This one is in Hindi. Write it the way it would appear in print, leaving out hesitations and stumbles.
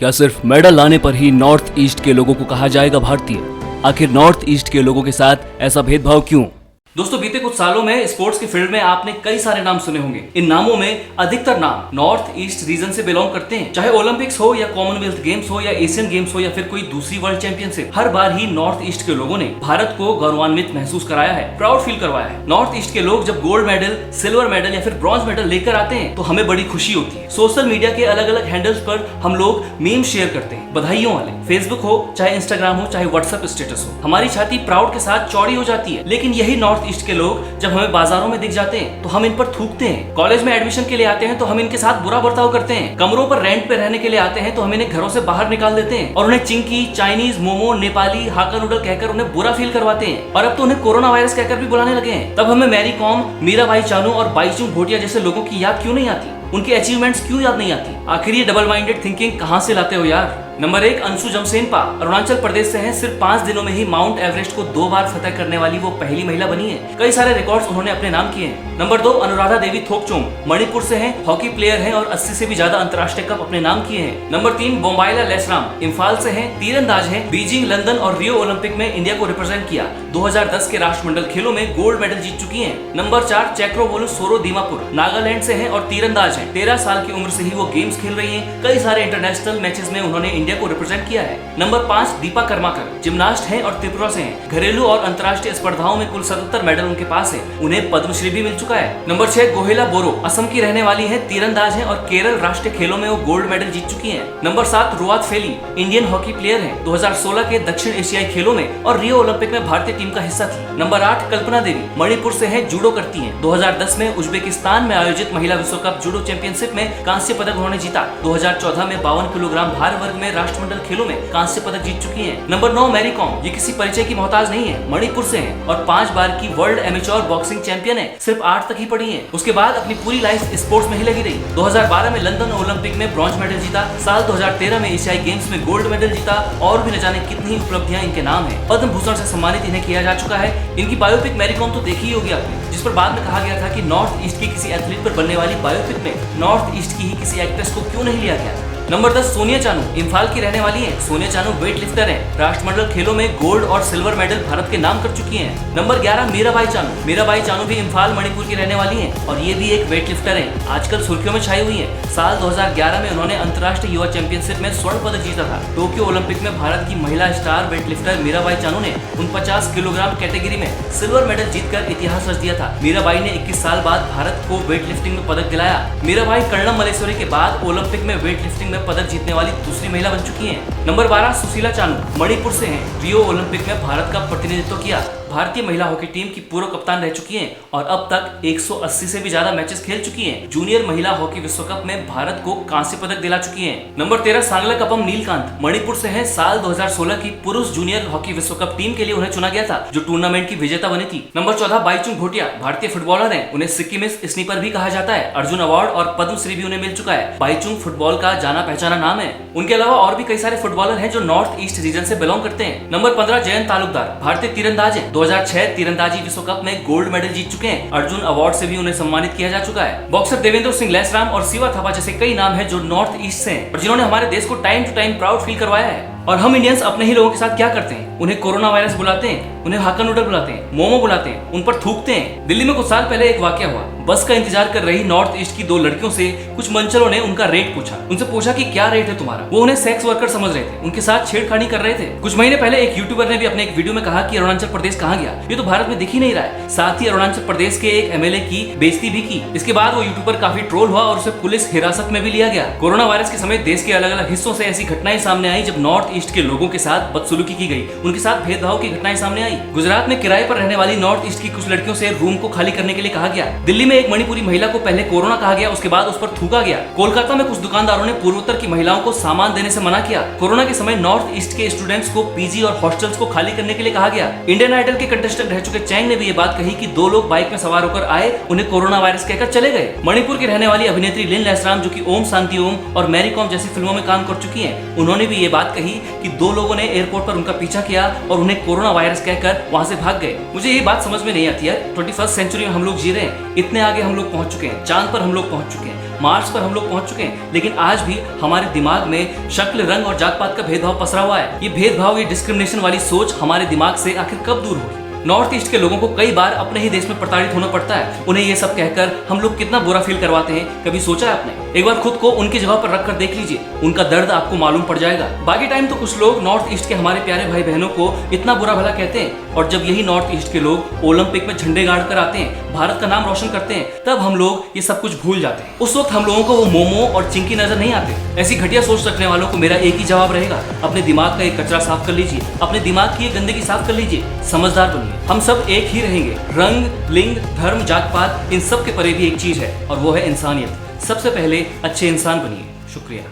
क्या सिर्फ मेडल लाने पर ही नॉर्थ ईस्ट के लोगों को कहा जाएगा भारतीय? आखिर नॉर्थ ईस्ट के लोगों के साथ ऐसा भेदभाव क्यों? दोस्तों, बीते कुछ सालों में स्पोर्ट्स की फील्ड में आपने कई सारे नाम सुने होंगे। इन नामों में अधिकतर नाम नॉर्थ ईस्ट रीजन से बिलोंग करते हैं। चाहे ओलंपिक्स हो या कॉमनवेल्थ गेम्स हो या एशियन गेम्स हो या फिर कोई दूसरी वर्ल्ड चैंपियनशिप, हर बार ही नॉर्थ ईस्ट के लोगों ने भारत को गौरवान्वित महसूस कराया है, प्राउड फील करवाया है। नॉर्थ ईस्ट के लोग जब गोल्ड मेडल, सिल्वर मेडल या फिर ब्रॉन्ज मेडल लेकर आते हैं तो हमें बड़ी खुशी होती है। सोशल मीडिया के अलग अलग हैंडल्स पर हम लोग मीम शेयर करते हैं, बधाइयों वाले। फेसबुक हो, चाहे इंस्टाग्राम हो, चाहे व्हाट्सएप स्टेटस हो, हमारी छाती प्राउड के साथ चौड़ी हो जाती है। लेकिन यही नॉर्थ ईस्ट के लोग जब हमें बाजारों में दिख जाते हैं तो हम इन पर थूकते हैं। कॉलेज में एडमिशन के लिए आते हैं तो हम इनके साथ बुरा बर्ताव करते हैं। कमरों पर रेंट पे रहने के लिए आते हैं तो हम इन्हें घरों से बाहर निकाल देते हैं और उन्हें चिंकी, चाइनीज, मोमो, नेपाली, हाका नूडल कहकर उन्हें बुरा फील करवाते हैं। और अब तो उन्हें कोरोना वायरस कहकर भी बुलाने लगे हैं। तब हमें मैरी कॉम, मीराबाई चानू और बाईचुंग भूटिया जैसे लोगों की याद क्यों नहीं आती? उनके अचीवमेंट्स क्यों याद नहीं आती? आखिर ये डबल माइंडेड थिंकिंग कहां से लाते हो यार? नंबर 1, अंशु जमसेनपा अरुणाचल प्रदेश से हैं। सिर्फ 5 दिनों में ही माउंट एवरेस्ट को 2 बार फतह करने वाली वो पहली महिला बनी है। कई सारे रिकॉर्ड्स उन्होंने अपने नाम किए हैं। नंबर 2, अनुराधा देवी थोकचोम मणिपुर से हैं, हॉकी प्लेयर हैं और 80 से भी ज्यादा अंतर्राष्ट्रीय कप अपने नाम किए हैं। नंबर 3, बोम्बाइला लेसराम इम्फाल से हैं, तीरंदाज हैं, बीजिंग, लंदन और रियो ओलंपिक में इंडिया को रिप्रेजेंट किया। 2010 के राष्ट्रमंडल खेलों में गोल्ड मेडल जीत चुकी हैं। नंबर 4, चैक्रोवोलू सोरो दीमापुर नागालैंड से हैं और तीरंदाज हैं। 13 साल की उम्र से ही वो गेम्स खेल रही हैं। कई सारे इंटरनेशनल मैचेस में उन्होंने इंडिया को रिप्रेजेंट किया है। नंबर 5, दीपा कर्माकर जिम्नास्ट हैं और त्रिपुरा से हैं। घरेलू और अंतर्राष्ट्रीय स्पर्धाओं में कुल 77 मेडल उनके पास है। उन्हें पद्मश्री भी मिल चुका है। नंबर 6, गोहेला बोरो असम की रहने वाली है, तीरंदाज हैं और केरल राष्ट्रीय खेलों में वो गोल्ड मेडल जीत चुकी हैं। नंबर 7, रुआत फेली इंडियन हॉकी प्लेयर हैं, 2016 के दक्षिण एशियाई खेलों में और रियो ओलंपिक में भारतीय टीम का हिस्सा थी। नंबर 8, कल्पना देवी मणिपुर से हैं, जूडो करती हैं। 2010 में उज्बेकिस्तान में आयोजित महिला विश्व कप जूडो चैंपियनशिप में कांस्य पदक उन्होंने जीता। 2014 में 52 किलोग्राम भार वर्ग में राष्ट्रमंडल खेलों में कांस्य पदक जीत चुकी हैं। नंबर 9, मैरी कॉम, ये किसी परिचय की मोहताज नहीं है, मणिपुर से हैं और 5 बार की वर्ल्ड एमेच्योर बॉक्सिंग चैंपियन है। सिर्फ 8 तक ही पढ़ी है, उसके बाद अपनी पूरी लाइफ स्पोर्ट्स में ही लगी रही। 2012 में लंदन ओलंपिक में ब्रॉन्ज मेडल जीता। साल 2013 में एशियाई गेम्स में गोल्ड मेडल जीता और भी न जाने कितनी उपलब्धियां इनके नाम है। पद्म भूषण से सम्मानित इन्हें किया जा चुका है। इनकी बायोपिक मैरी कॉम तो देखी ही होगी आपने, जिस पर बाद में कहा गया था कि नॉर्थ ईस्ट की किसी एथलीट पर बनने वाली बायोपिक में नॉर्थ ईस्ट की ही किसी एक्ट्रेस को क्यों नहीं लिया गया। नंबर 10, सोनिया चानू इम्फाल की रहने वाली हैं। सोनिया चानू वेट लिफ्टर हैं, राष्ट्रमंडल खेलों में गोल्ड और सिल्वर मेडल भारत के नाम कर चुकी हैं। नंबर 11, मीराबाई चानू। मीराबाई चानू भी इम्फाल मणिपुर की रहने वाली हैं और ये भी एक वेट लिफ्टर हैं। आजकल सुर्खियों में छाई हुई हैं। साल 2011 में उन्होंने अंतर्राष्ट्रीय युवा चैंपियनशिप में स्वर्ण पदक जीता था। टोक्यो ओलंपिक में भारत की महिला star weight lifter Mirabai Chanu ने 49 किलोग्राम कैटेगरी में सिल्वर मेडल जीतकर इतिहास रच दिया था। मीराबाई ने 21 साल बाद भारत को वेट लिफ्टिंग में पदक दिलाया। मीराबाई कर्णम मलेश्वरी के बाद ओलंपिक में वेट लिफ्टिंग में पदक जीतने वाली दूसरी महिला बन चुकी हैं। नंबर 12, सुशीला चानू मणिपुर से हैं, रियो ओलंपिक में भारत का प्रतिनिधित्व किया। भारतीय महिला हॉकी टीम की पूर्व कप्तान रह चुकी हैं और अब तक 180 से भी ज्यादा मैचेस खेल चुकी हैं। जूनियर महिला हॉकी विश्व कप में भारत को कांस्य पदक दिला चुकी हैं। नंबर 13, सांगला कपम नीलकांत मणिपुर से हैं। साल 2016 की पुरुष जूनियर हॉकी विश्व कप टीम के लिए उन्हें चुना गया था, जो टूर्नामेंट की विजेता बनी थी। नंबर 14, बाईचुंग भूटिया भारतीय फुटबॉलर हैं। उन्हें सिक्किमिस स्नीपर भी कहा जाता है। अर्जुन अवार्ड और पद्मश्री भी उन्हें मिल चुका है। बाईचुंग फुटबॉल का जाना पहचाना नाम है। उनके अलावा और भी कई सारे फुटबॉलर हैं जो नॉर्थ ईस्ट रीजन से बिलोंग करते हैं। नंबर 15, जयंत तालुकदार भारतीय तीरंदाज हैं। 2006 तीरंदाजी विश्व कप में गोल्ड मेडल जीत चुके हैं। अर्जुन अवार्ड से भी उन्हें सम्मानित किया जा चुका है। बॉक्सर देवेंद्र सिंह लेसराम और शिवा थापा जैसे कई नाम हैं जो नॉर्थ ईस्ट से हैं और जिन्होंने हमारे देश को time to time proud feel करवाया है। और हम इंडियंस अपने ही लोगों के साथ क्या करते हैं? उन्हें कोरोना वायरस बुलाते हैं, उन्हें हाका नूडल बुलाते हैं, मोमो बुलाते हैं, उन पर थूकते हैं। दिल्ली में कुछ साल पहले एक वाकया हुआ। बस का इंतजार कर रही नॉर्थ ईस्ट की 2 लड़कियों से कुछ मंचलों ने उनका रेट पूछा। उनसे पूछा कि क्या रेट है तुम्हारा। वो उन्हें सेक्स वर्कर समझ रहे थे, उनके साथ छेड़खानी कर रहे थे। कुछ महीने पहले एक यूट्यूबर ने भी अपने एक वीडियो में कहा कि अरुणाचल प्रदेश कहाँ गया, ये तो भारत में दिख ही नहीं रहा है। साथ ही अरुणाचल प्रदेश के एक एमएलए की बेइज्जती भी की। इसके बाद वो यूट्यूबर काफी ट्रोल हुआ और उसे पुलिस हिरासत में भी लिया गया। कोरोना वायरस के समय देश के अलग अलग हिस्सों से ऐसी घटनाएं सामने आई जब नॉर्थ ईस्ट के लोगों के साथ बदसलूकी की गई, उनके साथ भेदभाव की घटनाएं सामने आई। गुजरात में किराए पर रहने वाली नॉर्थ ईस्ट की कुछ लड़कियों से रूम को खाली करने के लिए कहा गया। दिल्ली में एक मणिपुरी महिला को पहले कोरोना कहा गया, उसके बाद उस पर थूका गया। कोलकाता में कुछ दुकानदारों ने पूर्वोत्तर की महिलाओं को सामान देने से मना किया। कोरोना के समय नॉर्थ ईस्ट के स्टूडेंट्स को पीजी और हॉस्टल्स को खाली करने के लिए कहा गया। इंडियन आइडल के कंटेस्टेंट रह चुके चैंग ने भी ये बात कही कि 2 लोग बाइक में सवार होकर आए, उन्हें कोरोना वायरस कहकर चले गए। मणिपुर की रहने वाली अभिनेत्री लिन लेसराम, जो कि ओम शांति ओम और मैरी कॉम जैसी फिल्मों में काम कर चुकी हैं, उन्होंने भी ये बात कही कि 2 लोगों ने एयरपोर्ट पर उनका पीछा किया और उन्हें कोरोना वायरस कहकर वहां से भाग गए। मुझे ये बात समझ में नहीं आती यार, 21st सेंचुरी में हम लोग जी रहे हैं, इतने आगे हम लोग पहुंच चुके हैं, चांद पर हम लोग पहुंच चुके हैं, मार्स पर हम लोग पहुंच चुके हैं, लेकिन आज भी हमारे दिमाग में शक्ल, रंग और जात पात का भेदभाव पसरा हुआ है। ये भेदभाव, ये डिस्क्रिमिनेशन वाली सोच हमारे दिमाग से आखिर कब दूर होगी? नॉर्थ ईस्ट के लोगों को कई बार अपने ही देश में प्रताड़ित होना पड़ता है। उन्हें ये सब कहकर हम लोग कितना बुरा फील करवाते हैं, कभी सोचा है आपने? एक बार खुद को उनकी जगह पर रखकर देख लीजिए, उनका दर्द आपको मालूम पड़ जाएगा। बाकी टाइम तो कुछ लोग नॉर्थ ईस्ट के हमारे प्यारे भाई बहनों को इतना बुरा भला कहते हैं, और जब यही नॉर्थ ईस्ट के लोग ओलंपिक में झंडे गाड़ कर आते हैं, भारत का नाम रोशन करते हैं, तब हम लोग ये सब कुछ भूल जाते हैं। उस वक्त हम लोगों को वो मोमो और चिंकी नजर नहीं आते। ऐसी घटिया सोच रखने वालों को मेरा एक ही जवाब रहेगा, अपने दिमाग का एक कचरा साफ कर लीजिए, अपने दिमाग की गंदगी साफ कर लीजिए, समझदार बनिए। हम सब एक ही रहेंगे। रंग, लिंग, धर्म, जात पात, इन सब के परे भी एक चीज है, और वो है इंसानियत। सबसे पहले अच्छे इंसान बनिए। शुक्रिया।